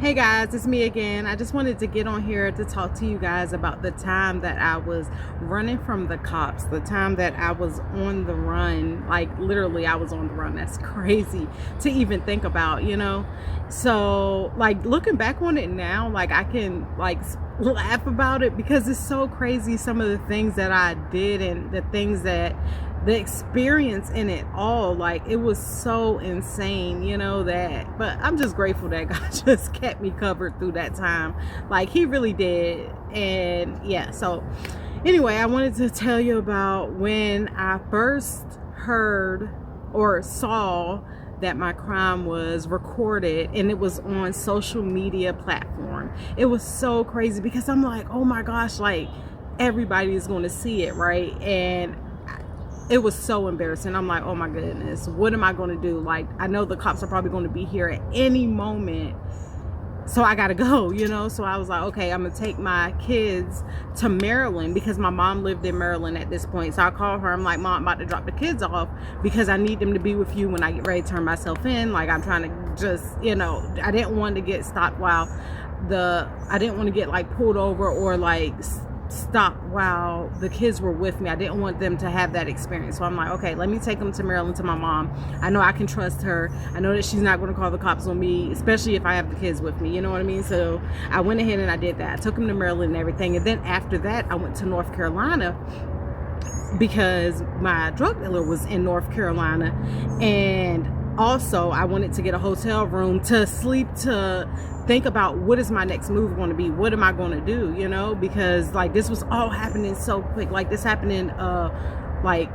Hey guys, it's me again. I just wanted to get on here to talk to you guys about the time that I was running from the cops, the time that I was on the run. Like literally I was on the run. That's crazy to even think about. So like looking back on it now, like I can like laugh about it because it's so crazy, some of the things that I did and the things that the experience in it all, like it was so insane, that, but I'm just grateful that God just kept me covered through that time. Like he really did. And yeah, so anyway, I wanted to tell you about when I first heard or saw that my crime was recorded and it was on social media platform. It was so crazy because I'm like, oh my gosh, like everybody is going to see it, right? And it was so embarrassing. I'm like, oh my goodness, what am I going to do? Like, I know the cops are probably going to be here at any moment, so I gotta go. So I was like, okay, I'm gonna take my kids to Maryland because my mom lived in Maryland at this point. So I called her. I'm like, Mom, I'm about to drop the kids off because I need them to be with you when I get ready to turn myself in. Like, I'm trying to just, I didn't want to get stopped I didn't want to get like pulled over or like stop while the kids were with me. I didn't want them to have that experience. So I'm like, okay, let me take them to Maryland to my mom. I know I can trust her. I know that she's not going to call the cops on me, especially if I have the kids with me. You know what I mean? So I went ahead and I did that. I took them to Maryland and everything. And then after that, I went to North Carolina because my drug dealer was in North Carolina. And also I wanted to get a hotel room to sleep, to think about what is my next move going to be, what am I going to do, because like this was all happening so quick. Like this happened in like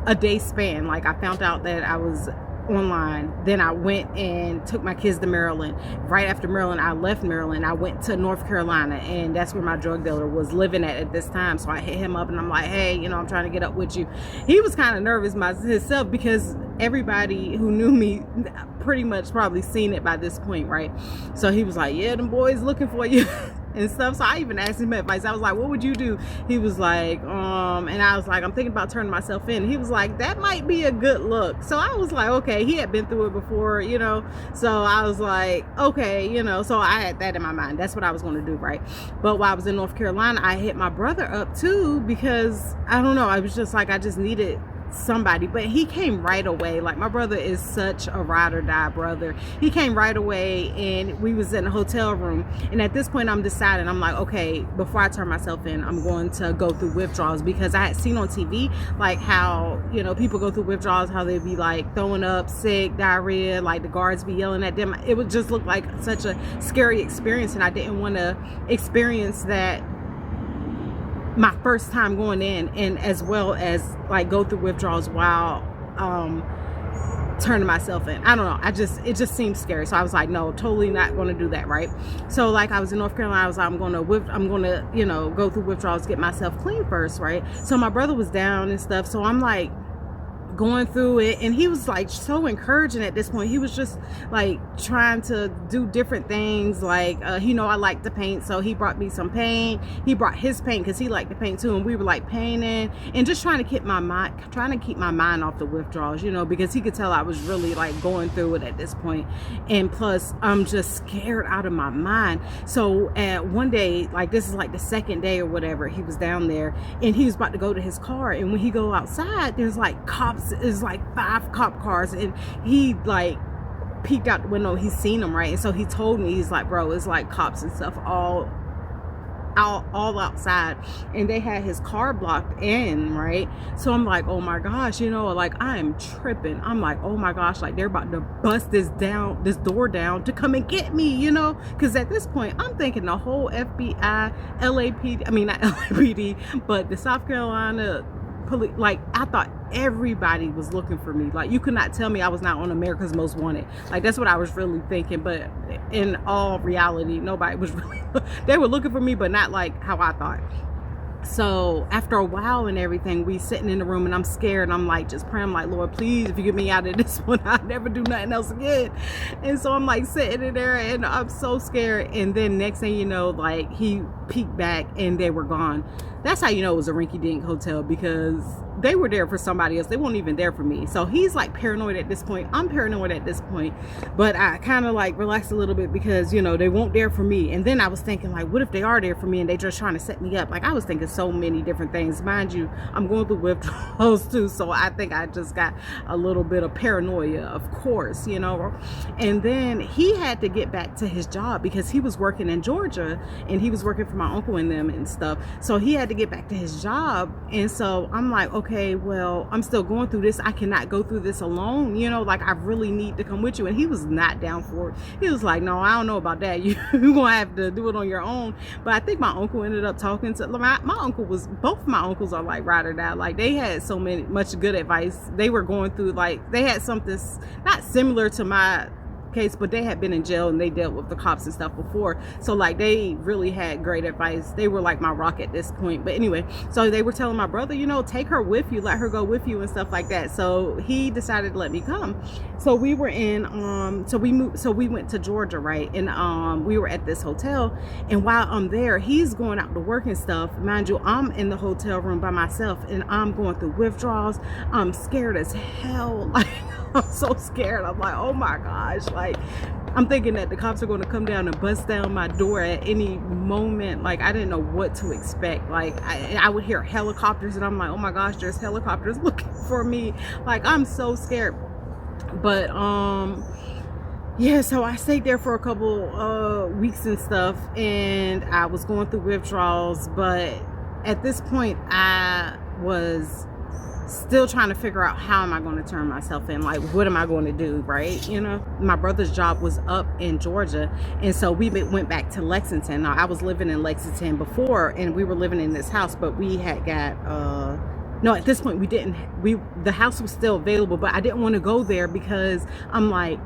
a day span. Like I found out that I was online, then I went and took my kids to Maryland. Right after Maryland, I left Maryland, I went to North Carolina, and that's where my drug dealer was living at this time. So I hit him up and I'm like, hey, I'm trying to get up with you. He was kind of nervous himself because everybody who knew me pretty much probably seen it by this point, right? So he was like, yeah, them boys looking for you and stuff. So I even asked him advice. I was like, what would you do? He was like, and I was like, I'm thinking about turning myself in. He was like, that might be a good look. So I was like, okay, he had been through it before, so I was like, okay, so I had that in my mind. That's what I was going to do, right? But while I was in North Carolina, I hit my brother up too, because I don't know, I was just like, I just needed somebody. But he came right away. Like my brother is such a ride or die brother. He came right away and we was in a hotel room, and at this point I'm deciding, I'm like, okay, before I turn myself in, I'm going to go through withdrawals, because I had seen on TV like how people go through withdrawals, how they be like throwing up, sick, diarrhea, like the guards be yelling at them. It would just look like such a scary experience, and I didn't want to experience that my first time going in, and as well as like go through withdrawals while turning myself in. I don't know, it just seemed scary. So I was like, no, totally not going to do that, right? So like I was in North Carolina, I was like, I'm going to go through withdrawals, get myself clean first, right? So my brother was down and stuff, so I'm like going through it, and he was like so encouraging at this point. He was just like trying to do different things, like I like to paint, so he brought me some paint. He brought his paint because he liked to paint too, and we were like painting and just trying to keep my mind off the withdrawals, because he could tell I was really like going through it at this point. And plus I'm just scared out of my mind. So one day, like this is like the second day or whatever, he was down there and he was about to go to his car, and when he go outside, there's like cops. Is like 5 cop cars, and he like peeked out the window. He's seen them, right? And so he told me, he's like, bro, it's like cops and stuff all outside, and they had his car blocked in, right? So I'm like, oh my gosh, like I'm tripping. I'm like, oh my gosh, like they're about to bust this door down to come and get me, because at this point I'm thinking the whole FBI, LAPD, I mean not LAPD, but the South Carolina police, like I thought everybody was looking for me. Like you could not tell me I was not on America's Most Wanted. Like that's what I was really thinking. But in all reality, nobody was really they were looking for me, but not like how I thought. So after a while and everything, we sitting in the room, and I'm scared. I'm like just praying. I'm like, Lord, please, if you get me out of this one, I'll never do nothing else again. And so I'm like sitting in there, and I'm so scared. And then next thing you know, like he peeked back and they were gone. That's how you know it was a rinky-dink hotel, because they were there for somebody else. They weren't even there for me. So he's like paranoid at this point. I'm paranoid at this point. But I kind of like relaxed a little bit because, you know, they won't there for me. And then I was thinking, like, what if they are there for me and they just trying to set me up? Like, I was thinking so many different things. Mind you, I'm going through withdrawals too. So I think I just got a little bit of paranoia, of course, you know. And then he had to get back to his job because he was working in Georgia and he was working for my uncle and them and stuff. So he had to get back to his job. And so I'm like, okay, well, I'm still going through this. I cannot go through this alone, you know, like I really need to come with you. And he was not down for it. He was like, no, I don't know about that. You're gonna have to do it on your own. But I think my uncle ended up talking to my uncle. Was both of my uncles are like ride or die. Like they had so much good advice. They were going through, like, they had something not similar to my case, but they had been in jail and they dealt with the cops and stuff before. So like they really had great advice. They were like my rock at this point. But anyway, so they were telling my brother, you know, take her with you, let her go with you and stuff like that. So he decided to let me come. So we were in so we went to Georgia, right? And we were at this hotel, and while I'm there, he's going out to work and stuff. Mind you, I'm in the hotel room by myself and I'm going through withdrawals. I'm scared as hell. Like I'm so scared. I'm like, oh my gosh. Like I'm thinking that the cops are going to come down and bust down my door at any moment. Like I didn't know what to expect. Like I would hear helicopters and I'm like, oh my gosh, there's helicopters looking for me. Like I'm so scared. But yeah, so I stayed there for a couple weeks and stuff, and I was going through withdrawals. But at this point I was still trying to figure out how am I going to turn myself in, like what am I going to do, right? You know, my brother's job was up in Georgia, and so we went back to Lexington. Now I was living in Lexington before, and we were living in this house, but we had got no, at this point we didn't. The house was still available, but I didn't want to go there because I'm like,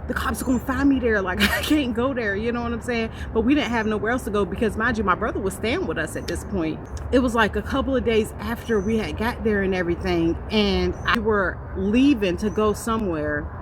the cops are gonna find me there. Like I can't go there, you know what I'm saying? But we didn't have nowhere else to go because, mind you, my brother was staying with us at this point. It was like a couple of days after we had got there and everything, and we were leaving to go somewhere.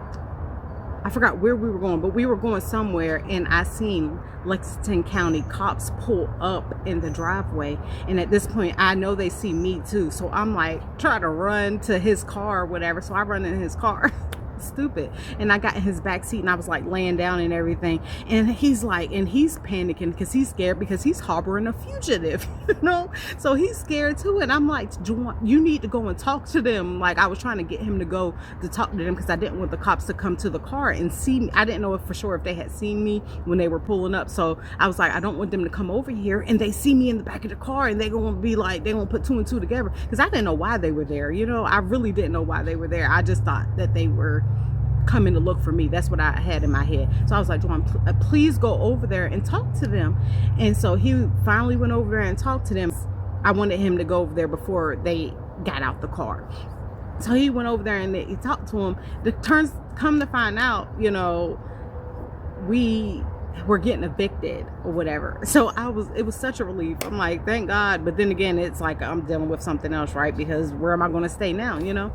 I forgot where we were going, but we were going somewhere, and I seen Lexington County cops pull up in the driveway. And at this point, I know they see me too. So I'm like, try to run to his car or whatever. So I run in his car. Stupid. And I got in his back seat and I was like laying down and everything, and he's like, and he's panicking because he's scared because he's harboring a fugitive, you know, so he's scared too. And I'm like, you need to go and talk to them. Like I was trying to get him to go to talk to them because I didn't want the cops to come to the car and see me. I didn't know for sure if they had seen me when they were pulling up. So I was like, I don't want them to come over here and they see me in the back of the car and they're gonna be like, they're gonna put two and two together, because I didn't know why they were there, you know. I really didn't know why they were there. I just thought that they were coming to look for me. That's what I had in my head. So I was like, John, please go over there and talk to them. And so he finally went over there and talked to them. I wanted him to go over there before they got out the car. So he went over there and he talked to him. Come to find out, you know, we were getting evicted or whatever. So it was such a relief. I'm like, thank God. But then again, it's like I'm dealing with something else, right? Because where am I going to stay now, you know?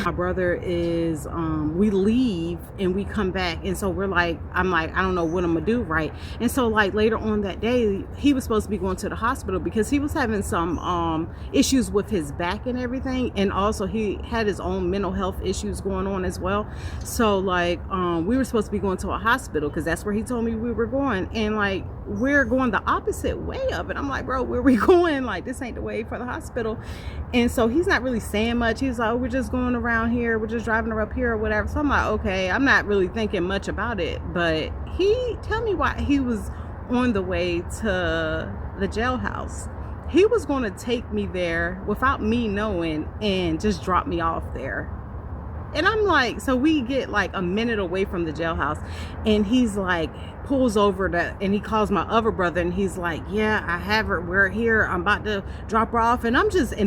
My brother is we leave and we come back, and so we're like, I'm like, I don't know what I'm gonna do, right? And so like later on that day, he was supposed to be going to the hospital because he was having some issues with his back and everything, and also he had his own mental health issues going on as well. So like we were supposed to be going to a hospital because that's where he told me we were going, and like we're going the opposite way of it. I'm like, bro, where are we going? Like this ain't the way for the hospital. And so he's not really saying much. He's like, oh, we're just going around here, we're just driving her up here or whatever. So I'm like, okay, I'm not really thinking much about it. But he tell me why he was on the way to the jailhouse. He was going to take me there without me knowing and just drop me off there. And I'm like, so we get like a minute away from the jailhouse, and he's like, pulls over and he calls my other brother, and he's like, yeah, I have her, we're here, I'm about to drop her off. And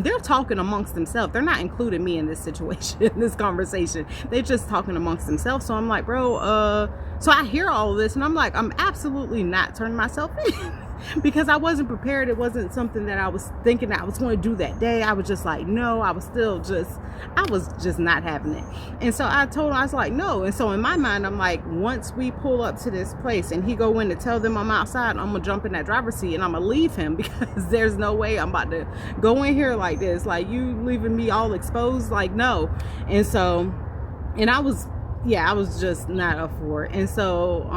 they're talking amongst themselves. They're not including me in this situation, in this conversation. They're just talking amongst themselves. So I'm like, bro, so I hear all of this and I'm like, I'm absolutely not turning myself in. because I wasn't prepared. It wasn't something that I was thinking that I was going to do that day. I was just like, no, I was just not having it. And so I told him, I was like, no. And so in my mind, I'm like, once we pull up to this place and he go in to tell them I'm outside, I'm gonna jump in that driver's seat and I'm gonna leave him, because there's no way I'm about to go in here like this, like you leaving me all exposed, like no. And so, and I was just not up for it. And so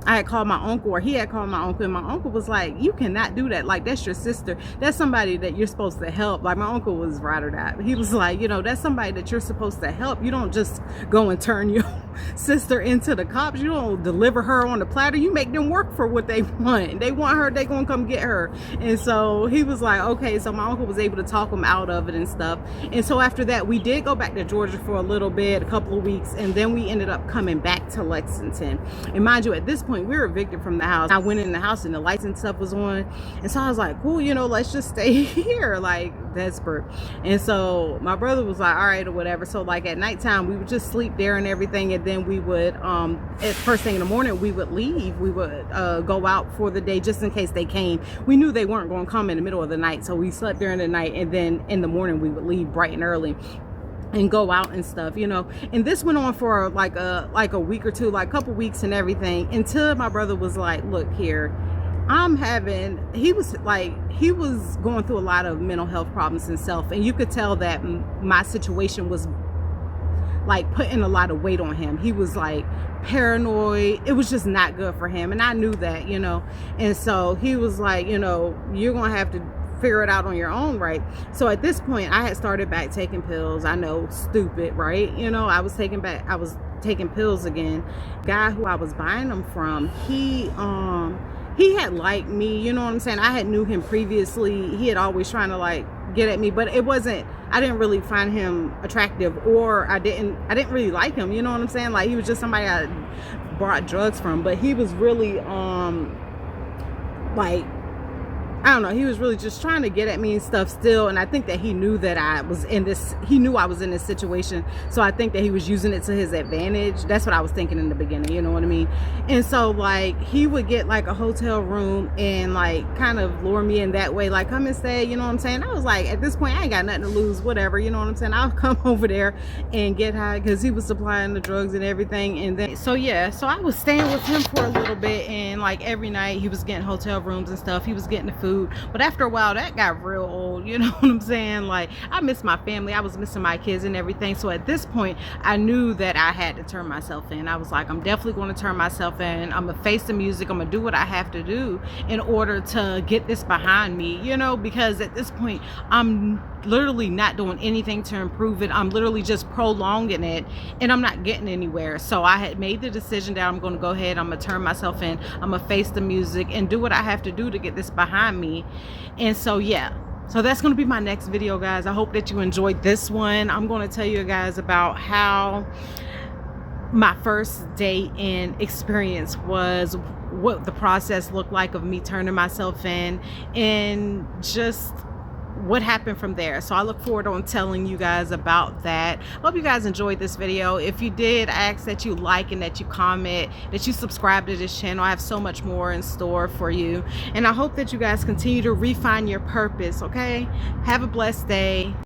I had called my uncle, or he had called my uncle, and my uncle was like, you cannot do that. Like, that's your sister. That's somebody that you're supposed to help. Like, my uncle was right or that. He was like, you know, that's somebody that you're supposed to help. You don't just go and turn your sister into the cops. You don't deliver her on the platter. You make them work for what they want. They want her, they gonna come get her. And so he was like, okay. So my uncle was able to talk him out of it and stuff. And so after that, we did go back to Georgia for a little bit, a couple of weeks, and then we ended up coming back to Lexington. And mind you, at this point, we were evicted from the house. I went in the house and the lights and stuff was on. And so I was like, cool, you know, let's just stay here, like desperate. And so my brother was like, all right, or whatever. So like at nighttime, we would just sleep there and everything. And then we would, at first thing in the morning, we would leave. We would go out for the day just in case they came. We knew they weren't going to come in the middle of the night. So we slept during the night. And then in the morning, we would leave bright and early and go out and stuff, you know. And this went on for like a week or two, like a couple weeks and everything, until my brother was like, look here, he was going through a lot of mental health problems himself, and you could tell that my situation was like putting a lot of weight on him. He was like paranoid. It was just not good for him, and I knew that, you know. And so he was like, you know, you're gonna have to figure it out on your own, right? So at this point, I had started back taking pills. I know, stupid, right? You know, I was taking pills again. Guy who I was buying them from, he had liked me, you know what I'm saying? I had knew him previously. He had always trying to like get at me, but I didn't really find him attractive, or I didn't really like him, you know what I'm saying? Like, he was just somebody I bought drugs from, but he was really like, I don't know, he was really just trying to get at me and stuff still. And I think that he knew that he knew I was in this situation. So I think that he was using it to his advantage. That's what I was thinking in the beginning, you know what I mean? And so like, he would get like a hotel room and like kind of lure me in that way, like, come and stay, you know what I'm saying? I was like, at this point, I ain't got nothing to lose, whatever, you know what I'm saying? I'll come over there and get high, because he was supplying the drugs and everything. And then, so yeah, so I was staying with him for a little bit, and like every night he was getting hotel rooms and stuff. He was getting the food. But after a while, that got real old, you know what I'm saying? Like, I miss my family, I was missing my kids and everything. So at this point, I knew that I had to turn myself in. I was like, I'm definitely going to turn myself in. I'm gonna face the music. I'm gonna do what I have to do in order to get this behind me, you know, because at this point, I'm literally not doing anything to improve it. I'm literally just prolonging it, and I'm not getting anywhere. So I had made the decision that I'm going to go ahead, I'm going to turn myself in, I'm going to face the music and do what I have to do to get this behind me. And so yeah, so that's going to be my next video, guys. I hope that you enjoyed this one. I'm going to tell you guys about how my first day in experience was, what the process looked like of me turning myself in, and just what happened from there. So I look forward on telling you guys about that. Hope you guys enjoyed this video. If you did, I ask that you like and that you comment, that you subscribe to this channel. I have so much more in store for you, and I hope that you guys continue to refine your purpose. Okay, have a blessed day.